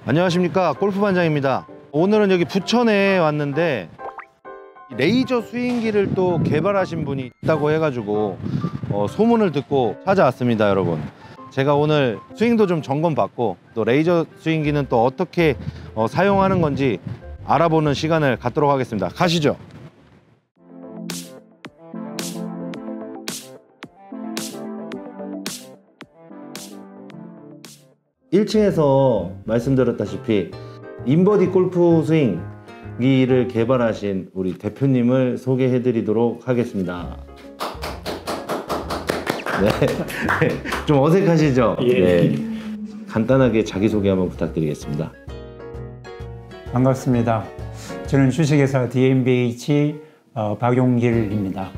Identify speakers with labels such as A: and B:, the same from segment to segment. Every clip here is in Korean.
A: 안녕하십니까, 골프반장입니다. 오늘은 여기 부천에 왔는데 레이저 스윙기를 또 개발하신 분이 있다고 해가지고 소문을 듣고 찾아왔습니다. 여러분, 제가 오늘 스윙도 좀 점검받고 또 레이저 스윙기는 또 어떻게 사용하는 건지 알아보는 시간을 갖도록 하겠습니다. 가시죠. (1층에서) 말씀드렸다시피 인버디 골프 스윙기를 개발하신 우리 대표님을 소개해 드리도록 하겠습니다. 네. 좀 어색하시죠?
B: 예.
A: 네. 간단하게 자기소개 한번 부탁드리겠습니다.
B: 반갑습니다. 저는 주식회사 DMBH 박용길입니다.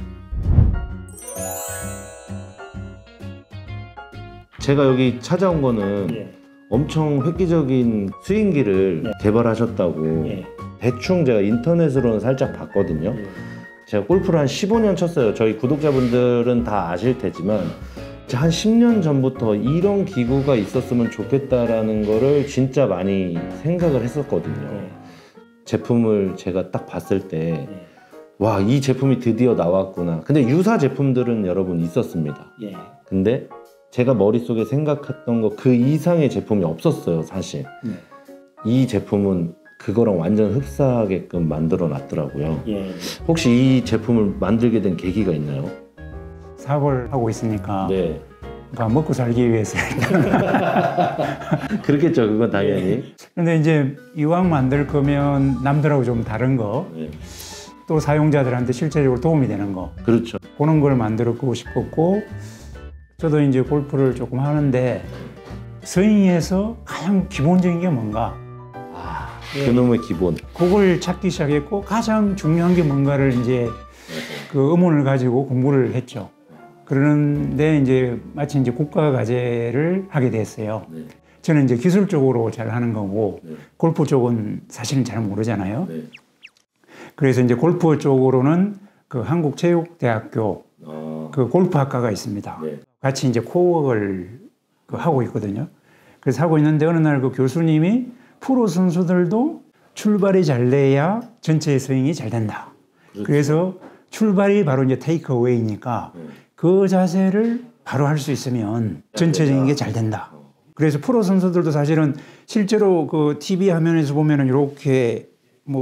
A: 제가 여기 찾아온 거는 엄청 획기적인 스윙기를 개발하셨다고 대충 제가 인터넷으로는 살짝 봤거든요. 제가 골프를 한 15년 쳤어요. 저희 구독자분들은 다 아실 테지만 한 10년 전부터 이런 기구가 있었으면 좋겠다라는 거를 진짜 많이 생각을 했었거든요. 제품을 제가 딱 봤을 때 와, 이 제품이 드디어 나왔구나. 근데 유사 제품들은 여러분 있었습니다. 근데 제가 머릿속에 생각했던 거 그 이상의 제품이 없었어요, 사실. 이 제품은 그거랑 완전 흡사하게끔 만들어 놨더라고요. 혹시 이 제품을 만들게 된 계기가 있나요?
B: 사업을 하고 있으니까
A: 네.
B: 그러니까 먹고 살기 위해서
A: 그렇겠죠, 그건 당연히.
B: 근데 이제 이왕 만들 거면 남들하고 좀 다른 거, 또 사용자들한테 실제적으로 도움이 되는 거,
A: 그렇죠.
B: 그런 걸 만들고 싶었고, 저도 이제 골프를 조금 하는데 스윙에서 가장 기본적인 게 뭔가,
A: 그놈의 기본.
B: 그걸 찾기 시작했고, 가장 중요한 게 뭔가를 이제 그 의문을 가지고 공부를 했죠. 그런데 이제 마치 이제 국가과제를 하게 됐어요. 저는 이제 기술적으로 잘 하는 거고, 골프 쪽은 사실은 잘 모르잖아요. 그래서 이제 골프 쪽으로는 그 한국체육대학교 그 골프학과가 있습니다. 같이 이제 코워크를 하고 있거든요. 그래서 하고 있는데 어느 날 그 교수님이 프로 선수들도 출발이 잘 돼야 전체 스윙이 잘 된다. 그래서 출발이 바로 이제 테이크어웨이니까 그 자세를 바로 할 수 있으면 전체적인 게 잘 된다. 그래서 프로 선수들도 사실은 실제로 그 TV 화면에서 보면은 이렇게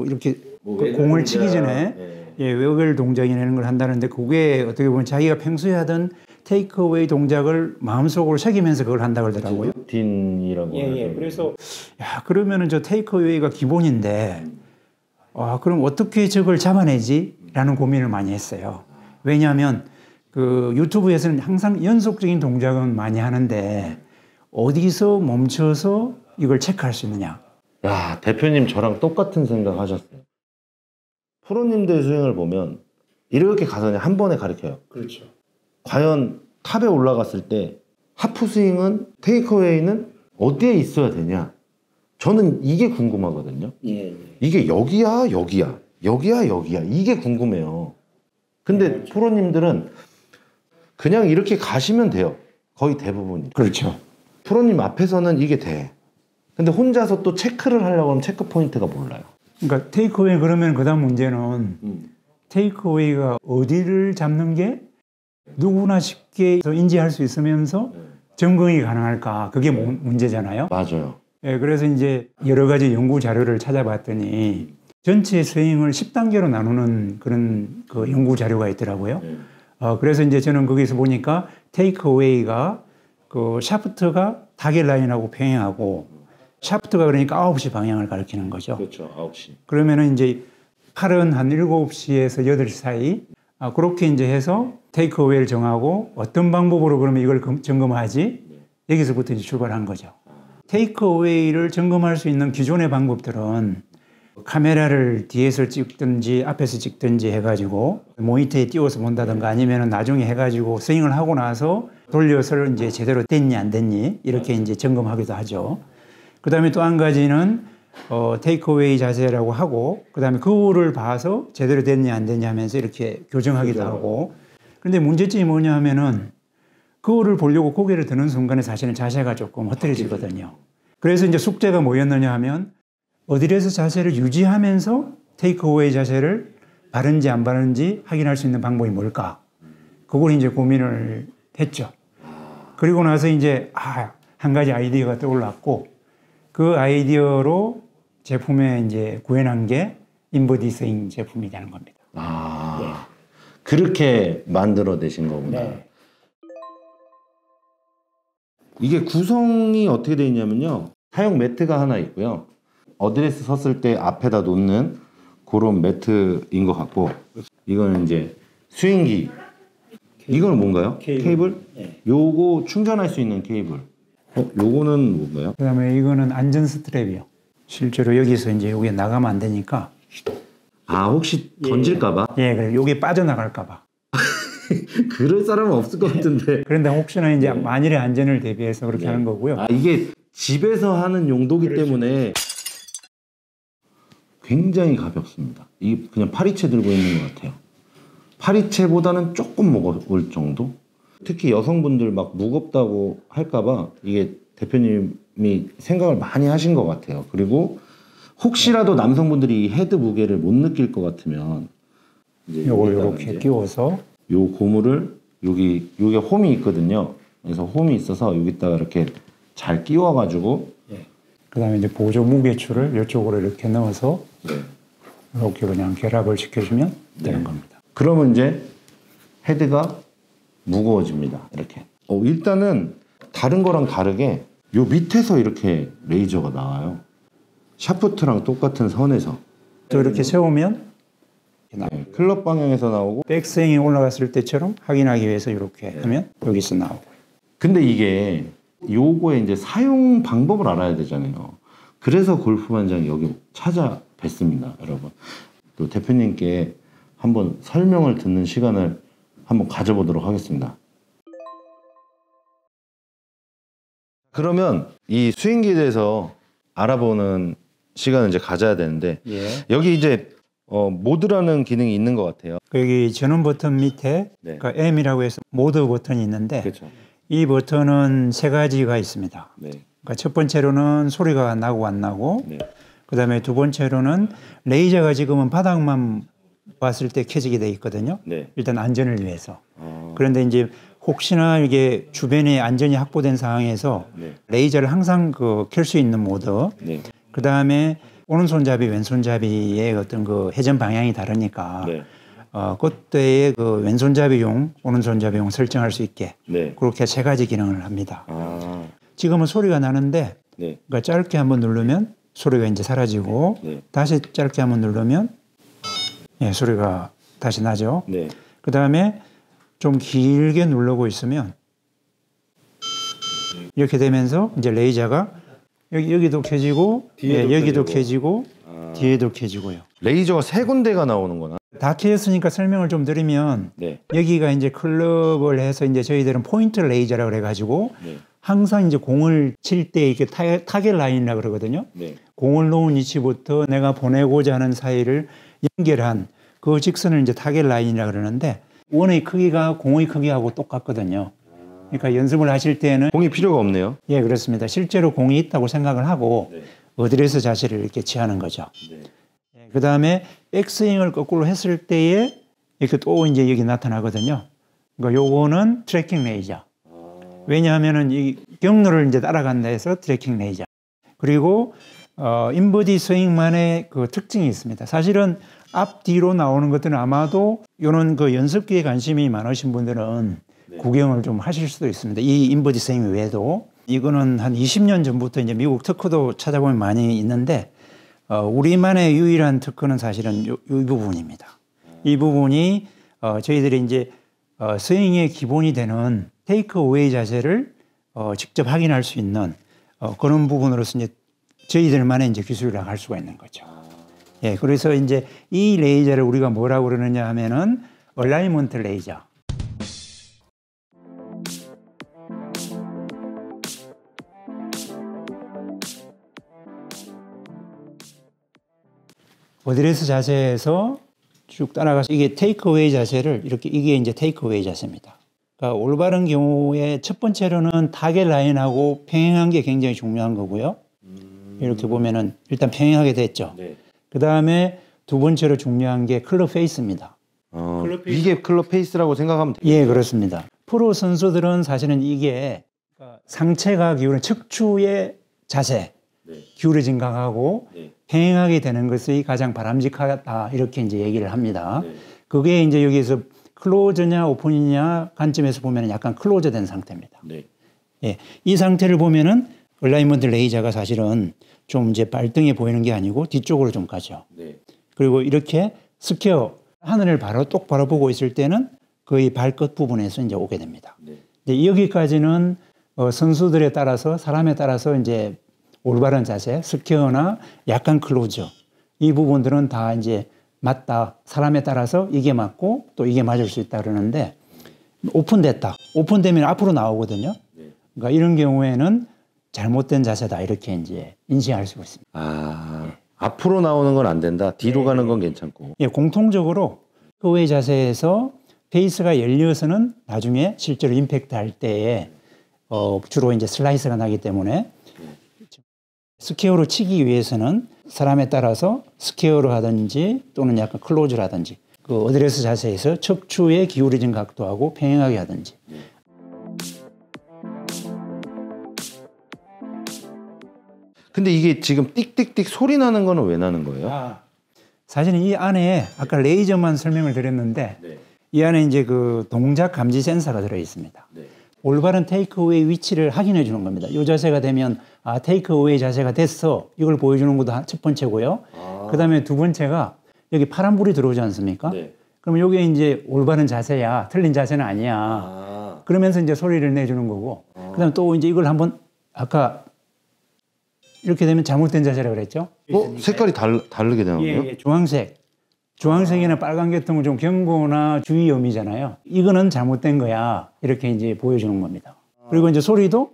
B: 이렇게 공을 치기 전에 외곽 동작이라는 걸 한다는데, 그게 어떻게 보면 자기가 평소에 하던 테이크어웨이 동작을 마음속으로 새기면서 그걸 한다고 그러더라고요.
A: 루틴이라고.
B: 그래서 야, 그러면은 저 테이크어웨이가 기본인데 그럼 어떻게 저걸 잡아내지? 라는 고민을 많이 했어요. 왜냐하면 그 유튜브에서는 항상 연속적인 동작은 많이 하는데 어디서 멈춰서 이걸 체크할 수 있느냐.
A: 야, 대표님 저랑 똑같은 생각 하셨어요. 프로님들 스윙을 보면 이렇게 가서 그냥 한 번에 가르쳐요.
B: 그렇죠.
A: 과연 탑에 올라갔을 때 하프 스윙은, 테이크어웨이는 어디에 있어야 되냐? 저는 이게 궁금하거든요. 이게 여기야, 여기야, 여기야, 여기야, 이게 궁금해요. 근데 프로님들은 그냥 이렇게 가시면 돼요. 거의 대부분이.
B: 그렇죠.
A: 프로님 앞에서는 이게 돼. 근데 혼자서 또 체크를 하려고 하면 체크 포인트가 몰라요.
B: 그러니까 테이크어웨이, 그러면 그 다음 문제는 테이크어웨이가 어디를 잡는 게 누구나 쉽게 인지할 수 있으면서 점검이 가능할까? 그게 문제잖아요.
A: 맞아요.
B: 그래서 이제 여러 가지 연구 자료를 찾아봤더니 전체 스윙을 10단계로 나누는 그런 그 연구 자료가 있더라고요. 그래서 이제 저는 거기서 보니까 테이크어웨이가 그 샤프트가 타겟 라인하고 평행하고, 샤프트가 그러니까 9시 방향을 가리키는 거죠.
A: 그렇죠. 9시.
B: 그러면은 이제 팔은 한 7시에서 8시 사이, 그렇게 이제 해서 테이크어웨이를 정하고 어떤 방법으로 그러면 이걸 점검하지? 여기서부터 이제 출발한 거죠. 테이크어웨이를 점검할 수 있는 기존의 방법들은 카메라를 뒤에서 찍든지 앞에서 찍든지 해가지고 모니터에 띄워서 본다든가, 아니면은 나중에 해가지고 스윙을 하고 나서 돌려서 이제 제대로 됐니 안 됐니 이렇게 이제 점검하기도 하죠. 그 다음에 또 한 가지는 테이크어웨이 자세라고 하고, 그 다음에 그거를 봐서 제대로 됐니 안 됐냐 하면서 이렇게 교정하기도 하고. 그런데 문제점이 뭐냐 하면은 그거를 보려고 고개를 드는 순간에 사실은 자세가 조금 흐트러지거든요. 그래서 이제 숙제가 뭐였느냐 하면 어드레스 자세를 유지하면서 테이크어웨이 자세를 바른지 안 바른지 확인할 수 있는 방법이 뭘까? 그걸 이제 고민을 했죠. 그리고 나서 이제 한 가지 아이디어가 떠올랐고 그 아이디어로 제품에 이제 구현한 게 인버디 스윙 제품이 되는 겁니다.
A: 네. 그렇게 만들어내신 거구나.
B: 네.
A: 이게 구성이 어떻게 되어 있냐면요. 사용 매트가 하나 있고요. 어드레스 섰을 때 앞에다 놓는 그런 매트인 것 같고, 이거는 이제 스윙기. 이거는 뭔가요? 케이블?
B: 네.
A: 요거 충전할 수 있는 케이블. 요거는 뭔가요?
B: 그다음에 이거는 안전 스트랩이요. 실제로 여기서 이제 여기 나가면 안 되니까.
A: 혹시 던질까봐?
B: 예, 그래. 여기 빠져나갈까봐.
A: 그럴 사람은 없을 것 같은데.
B: 그런데 혹시나 이제 만일의 안전을 대비해서 그렇게 하는 거고요.
A: 이게 집에서 하는 용도기 때문에 굉장히 가볍습니다. 이게 그냥 파리채 들고 있는 것 같아요. 파리채보다는 조금 무거울 정도? 특히 여성분들 막 무겁다고 할까봐 이게 대표님이 생각을 많이 하신 것 같아요. 그리고 혹시라도 남성분들이 이 헤드 무게를 못 느낄 것 같으면
B: 요걸 이렇게 끼워서
A: 요 고무를 여기 홈이 있거든요. 그래서 홈이 있어서 여기다가 이렇게 잘 끼워가지고
B: 그다음에 이제 보조 무게추를 이쪽으로 이렇게 넣어서 이렇게 그냥 결합을 시켜주면 되는 겁니다.
A: 그러면 이제 헤드가 무거워집니다. 이렇게. 일단은 다른 거랑 다르게 요 밑에서 이렇게 레이저가 나와요. 샤프트랑 똑같은 선에서.
B: 또 이렇게 세우면
A: 클럽 방향에서 나오고.
B: 백스윙이 올라갔을 때처럼 확인하기 위해서 이렇게 하면 여기서 나오고.
A: 근데 이게 요거의 이제 사용 방법을 알아야 되잖아요. 그래서 골프반장 여기 찾아뵀습니다, 여러분. 또 대표님께 한번 설명을 듣는 시간을 한번 가져보도록 하겠습니다. 그러면 이 스윙기에 대해서 알아보는 시간을 이제 가져야 되는데 여기 이제 모드라는 기능이 있는 것 같아요.
B: 여기 전원 버튼 밑에 그러니까 M이라고 해서 모드 버튼이 있는데
A: 그렇죠.
B: 이 버튼은 세 가지가 있습니다. 그러니까 첫 번째로는 소리가 나고 안 나고 그다음에 두 번째로는 레이저가 지금은 바닥만 봤을 때 켜지게 돼 있거든요. 일단 안전을 위해서. 그런데 이제 혹시나 이게 주변에 안전이 확보된 상황에서 레이저를 항상 켤 수 있는 모드. 그다음에 오른손잡이 왼손잡이의 어떤 그 회전 방향이 다르니까 그때의 그 왼손잡이용 오른손잡이용 설정할 수 있게 그렇게 세 가지 기능을 합니다. 지금은 소리가 나는데 그러니까 짧게 한번 누르면 소리가 이제 사라지고 다시 짧게 한번 누르면 소리가 다시 나죠. 그다음에 좀 길게 누르고 있으면 이렇게 되면서 이제 레이저가 여기도 켜지고 여기도 켜지고 뒤에도 켜지고요.
A: 레이저가 세 군데가 나오는 거나?
B: 다 켜졌으니까 설명을 좀 드리면 여기가 이제 클럽을 해서 이제 저희들은 포인트 레이저라고 그래가지고 항상 이제 공을 칠 때 이렇게 타겟 라인이라고 그러거든요. 공을 놓은 위치부터 내가 보내고자 하는 사이를 연결한 그 직선을 이제 타겟 라인이라고 그러는데 원의 크기가 공의 크기하고 똑같거든요. 그러니까 연습을 하실 때는
A: 공이 필요가 없네요.
B: 예, 그렇습니다. 실제로 공이 있다고 생각을 하고 어드레스 자세를 이렇게 취하는 거죠. 그다음에 백스윙을 거꾸로 했을 때에 이렇게 또 이제 여기 나타나거든요. 그러니까 요거는 트래킹 레이저. 왜냐하면은 이 경로를 이제 따라간다 해서 트래킹 레이저. 그리고 인버디 스윙만의 그 특징이 있습니다. 사실은 앞뒤로 나오는 것들은 아마도 이런 그 연습기에 관심이 많으신 분들은 구경을 좀 하실 수도 있습니다. 이 인버디 스윙 외에도 이거는 한 20년 전부터 이제 미국 특허도 찾아보면 많이 있는데 우리만의 유일한 특허는 사실은 이 부분입니다. 이 부분이 저희들이 이제 스윙의 기본이 되는 테이크 어웨이 자세를 직접 확인할 수 있는 그런 부분으로서 이제 저희들만의 이제 기술이라고 할 수가 있는 거죠. 예, 그래서 이제 이 레이저를 우리가 뭐라고 그러느냐 하면은 얼라이먼트 레이저. 어드레스 자세에서 쭉 따라가서 이게 테이크어웨이 자세를 이렇게 이게 이제 테이크어웨이 자세입니다. 그러니까 올바른 경우에 첫 번째로는 타겟 라인하고 평행한 게 굉장히 중요한 거고요. 이렇게 보면은 일단 평행하게 됐죠. 그 다음에 두 번째로 중요한 게 클럽 페이스입니다.
A: 이게 클럽 페이스라고 생각하면 돼요?
B: 예, 그렇습니다. 프로 선수들은 사실은 이게 상체가 기울은 척추의 자세, 기울어진 각하고 평행하게 되는 것이 가장 바람직하다 이렇게 이제 얘기를 합니다. 그게 이제 여기에서 클로즈냐 오픈이냐 관점에서 보면 약간 클로즈된 상태입니다. 예, 이 상태를 보면은 얼라이먼트 레이저가 사실은 좀 이제 발등에 보이는 게 아니고 뒤쪽으로 좀 가죠. 그리고 이렇게 스퀘어 하늘을 바로 똑바로 보고 있을 때는 거의 발끝 부분에서 이제 오게 됩니다. 이제 여기까지는 선수들에 따라서 사람에 따라서 이제 올바른 자세, 스퀘어나 약간 클로즈 이 부분들은 다 이제 맞다. 사람에 따라서 이게 맞고 또 이게 맞을 수 있다 그러는데 오픈됐다. 오픈되면 앞으로 나오거든요. 그러니까 이런 경우에는 잘못된 자세다 이렇게 이제 인식할 수 있습니다.
A: 앞으로 나오는 건 안 된다. 뒤로 가는 건 괜찮고.
B: 예, 공통적으로 그 외 자세에서 페이스가 열려서는 나중에 실제로 임팩트 할 때에 주로 이제 슬라이스가 나기 때문에 스퀘어로 치기 위해서는 사람에 따라서 스퀘어로 하든지 또는 약간 클로즈를 하든지 그 어드레스 자세에서 척추의 기울어진 각도하고 평행하게 하든지.
A: 근데 이게 지금 띡띡띡 소리 나는 거는 왜 나는 거예요?
B: 사실은 이 안에 아까 레이저만 설명을 드렸는데 이 안에 이제 그 동작 감지 센서가 들어 있습니다. 올바른 테이크어웨이 위치를 확인해 주는 겁니다. 이 자세가 되면 테이크어웨이 자세가 됐어. 이걸 보여주는 것도 첫 번째고요. 그다음에 두 번째가 여기 파란불이 들어오지 않습니까? 그러면 이게 이제 올바른 자세야. 틀린 자세는 아니야. 그러면서 이제 소리를 내주는 거고. 그다음에 또 이제 이걸 한번 아까 이렇게 되면 잘못된 자세라고 그랬죠?
A: 색깔이 다르게 되는 거예요?
B: 예, 주황색. 주황색이나 빨간 계통은 좀 경고나 주의 의미잖아요. 이거는 잘못된 거야. 이렇게 이제 보여주는 겁니다. 그리고 이제 소리도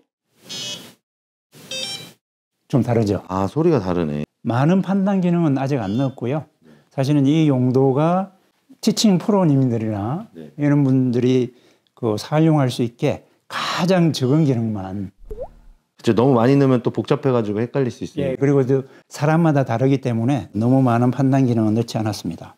B: 좀 다르죠.
A: 소리가 다르네.
B: 많은 판단 기능은 아직 안 넣었고요. 사실은 이 용도가 티칭 프로님들이나 이런 분들이 그 사용할 수 있게 가장 적은 기능만.
A: 너무 많이 넣으면 또 복잡해가지고 헷갈릴 수 있어요.
B: 예, 그리고 또 사람마다 다르기 때문에 너무 많은 판단 기능은 넣지 않았습니다.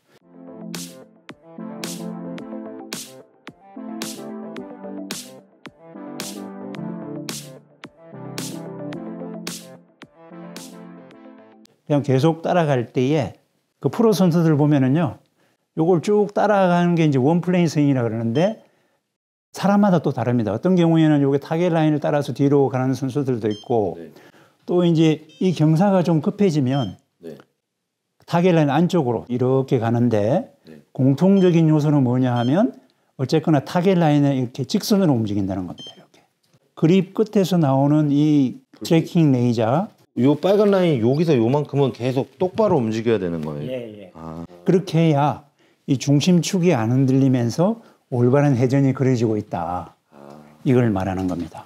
B: 그냥 계속 따라갈 때에 그 프로 선수들 보면은요, 요걸 쭉 따라가는 게 이제 원플레인 스윙이라 그러는데 사람마다 또 다릅니다. 어떤 경우에는 요게 타겟 라인을 따라서 뒤로 가는 선수들도 있고 또 이제 이 경사가 좀 급해지면 타겟 라인 안쪽으로 이렇게 가는데 공통적인 요소는 뭐냐 하면 어쨌거나 타겟 라인에 이렇게 직선으로 움직인다는 겁니다. 이렇게. 그립 끝에서 나오는 이 트래킹 레이저
A: 요 빨간 라인 여기서 요만큼은 계속 똑바로 움직여야 되는 거예요.
B: 그렇게 해야 이 중심축이 안 흔들리면서 올바른 회전이 그려지고 있다. 이걸 말하는 겁니다.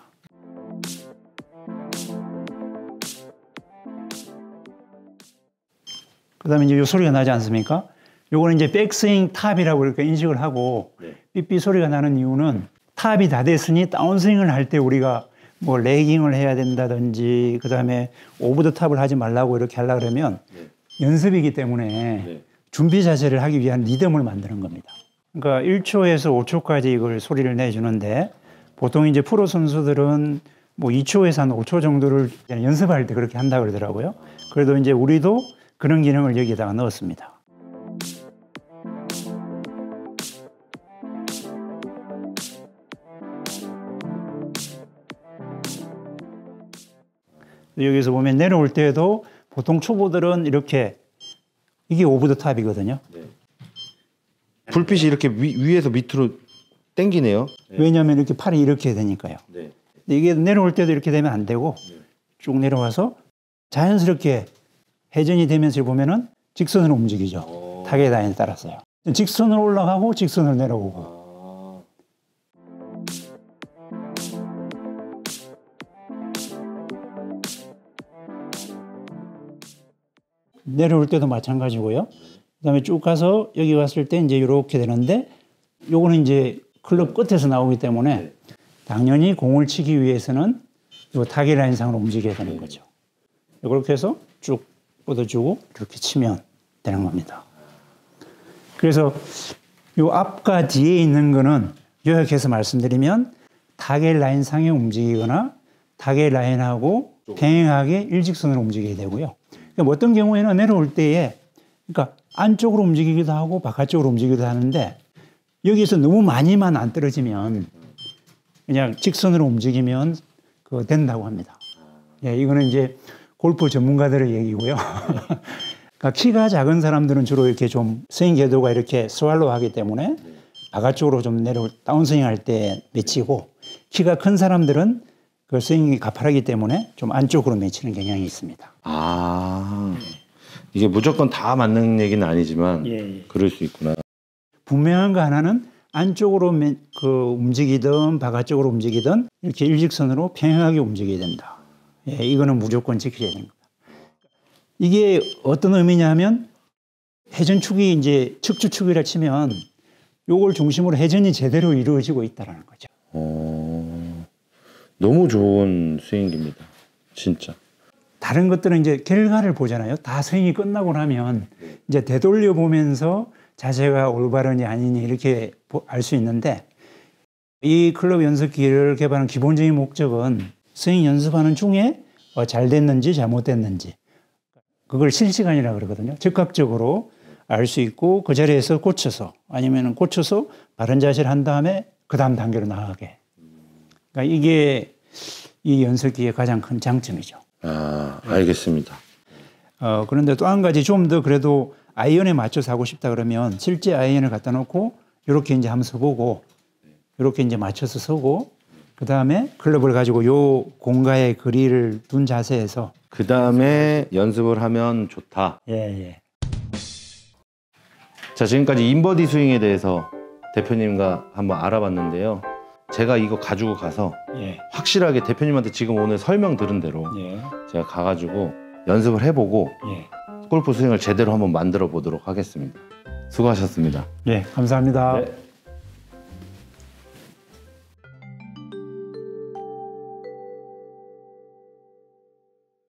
B: 그 다음에 이제 요 소리가 나지 않습니까? 요거는 이제 백스윙 탑이라고 이렇게 인식을 하고 삐삐 소리가 나는 이유는 탑이 다 됐으니 다운스윙을 할 때 우리가 뭐 레깅을 해야 된다든지 그 다음에 오브 더 탑을 하지 말라고 이렇게 하려고 그러면 연습이기 때문에 준비 자세를 하기 위한 리듬을 만드는 겁니다. 그러니까 1초에서 5초까지 이걸 소리를 내주는데 보통 이제 프로 선수들은 뭐 2초에서 한 5초 정도를 연습할 때 그렇게 한다 그러더라고요. 그래도 이제 우리도 그런 기능을 여기다가 넣었습니다. 여기서 보면 내려올 때도 보통 초보들은 이렇게 이게 오브 더 탑이거든요.
A: 불빛이 이렇게 위에서 밑으로 당기네요.
B: 왜냐하면 이렇게 팔이 이렇게 되니까요. 근데 이게 내려올 때도 이렇게 되면 안 되고 쭉 내려와서 자연스럽게 회전이 되면서 보면은 직선으로 움직이죠. 타겟 라인에 따라서요. 직선으로 올라가고 직선으로 내려오고. 내려올 때도 마찬가지고요. 그다음에 쭉 가서 여기 왔을 때 이제 이렇게 되는데 요거는 이제 클럽 끝에서 나오기 때문에 당연히 공을 치기 위해서는 요 타겟 라인상으로 움직여야 되는 거죠. 그렇게 해서 쭉 뻗어주고 이렇게 치면 되는 겁니다. 그래서 요 앞과 뒤에 있는 거는 요약해서 말씀드리면 타겟 라인 상에 움직이거나 타겟 라인하고 평행하게 일직선으로 움직이게 되고요. 그러니까 어떤 경우에는 내려올 때에 그러니까 안쪽으로 움직이기도 하고 바깥쪽으로 움직이기도 하는데 여기서 너무 많이만 안 떨어지면 그냥 직선으로 움직이면 그 된다고 합니다. 예, 이거는 이제 골프 전문가들의 얘기고요. 그러니까 키가 작은 사람들은 주로 이렇게 좀 스윙 궤도가 이렇게 스왈로우 하기 때문에 바깥쪽으로 좀 다운스윙 할 때 맺히고 키가 큰 사람들은 그 스윙이 가파르기 때문에 좀 안쪽으로 맺히는 경향이 있습니다.
A: 아, 이게 무조건 다 맞는 얘기는 아니지만 그럴 수 있구나.
B: 분명한 거 하나는 안쪽으로 그 움직이든 바깥쪽으로 움직이든 이렇게 일직선으로 평행하게 움직여야 된다. 예, 이거는 무조건 지켜야 됩니다. 이게 어떤 의미냐면 회전축이 이제 측주축이라 치면 요걸 중심으로 회전이 제대로 이루어지고 있다는 거죠.
A: 너무 좋은 스윙입니다. 진짜.
B: 다른 것들은 이제 결과를 보잖아요. 다 스윙이 끝나고 나면 이제 되돌려 보면서 자세가 올바르니 아니니 이렇게 알 수 있는데 이 클럽 연습기를 개발한 기본적인 목적은 스윙 연습하는 중에 잘 됐는지 잘못됐는지 그걸 실시간이라 그러거든요. 즉각적으로 알 수 있고 그 자리에서 고쳐서 아니면 고쳐서 바른 자세를 한 다음에 그 다음 단계로 나가게. 그러니까 이게 이 연습기의 가장 큰 장점이죠.
A: 아, 알겠습니다.
B: 그런데 또 한 가지 좀 더 그래도 아이언에 맞춰서 하고 싶다 그러면 실제 아이언을 갖다 놓고 이렇게 이제 한번 서보고 이렇게 이제 맞춰서 서고 그 다음에 클럽을 가지고 요 공가의 거리를 둔 자세에서
A: 그 다음에 연습을 하면 좋다.
B: 예.
A: 자, 지금까지 인버디 스윙에 대해서 대표님과 한번 알아봤는데요. 제가 이거 가지고 가서 확실하게 대표님한테 지금 오늘 설명 들은 대로 제가 가가지고 연습을 해보고 골프 스윙을 제대로 한번 만들어 보도록 하겠습니다. 수고하셨습니다.
B: 예, 감사합니다.
A: 네.